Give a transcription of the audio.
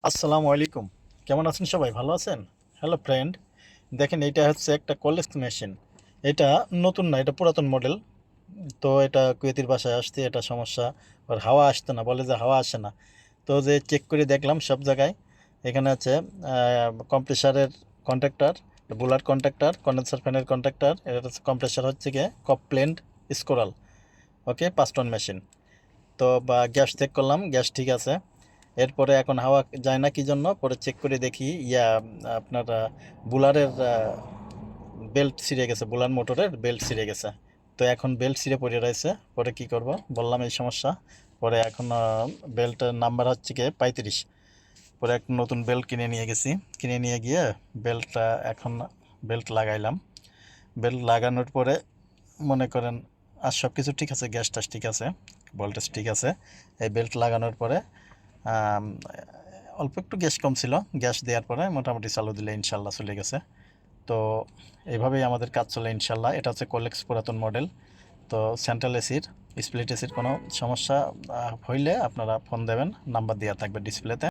আসসালামু আলাইকুম। কেমন আছেন সবাই? ভালো আছেন? হ্যালো ফ্রেন্ড, দেখেন এইটা হচ্ছে একটা কলেজ মেশিন। এটা নতুন না, এটা পুরাতন মডেল। তো এটা কুয়েতির বাসায় আসছে, এটা সমস্যা। আর হাওয়া আসতো না, বলে যে হাওয়া আসে না। তো যে চেক করে দেখলাম সব জায়গায়, এখানে আছে কম্প্রেসারের কন্ট্যাক্টর, বুলার কন্ট্যাক্টর, কন্ডেন্সার ফ্যানের কন্ট্যাক্টর, এটা হচ্ছে কম্প্রেসার, হচ্ছে গিয়ে কপ্লেন্ড স্কোরাল। ওকে, 5 টন মেশিন। তো বা গ্যাস চেক করলাম, গ্যাস ঠিক আছে। এরপরে এখন হাওয়া যায় না কি জন্য, পরে চেক করে দেখি আপনার বুলারের বেল্ট ছিঁড়ে গেছে, বুলার মোটরের বেল্ট ছিঁড়ে গেছে। তো এখন বেল্ট ছিঁড়ে পড়ে রয়েছে, পরে কি করব, বললাম এই সমস্যা। পরে এখন বেল্টের নাম্বার হচ্ছে গিয়ে 35। পরে এক নতুন বেল্ট কিনে নিয়ে গেছি, কিনে নিয়ে গিয়ে বেল্টটা এখন বেল্ট লাগাইলাম। বেল্ট লাগানোর পরে মনে করেন আর সব কিছু ঠিক আছে, গ্যাস টাস ঠিক আছে, ভোল্টেজ ঠিক আছে। এই বেল্ট লাগানোর পরে আম, অল্প একটু গ্যাস কম ছিল, গ্যাস দেওয়ার পরে মোটামুটি চালু দিলে ইনশাল্লাহ চলে গেছে। তো এইভাবেই আমাদের কাজ চলে ইনশাল্লাহ। এটা হচ্ছে কোলেক্স পুরাতন মডেল। তো সেন্ট্রাল এসির, স্প্লিট এসির কোনো সমস্যা হইলে আপনারা ফোন দেবেন, নাম্বার দেওয়া থাকবে ডিসপ্লেতে।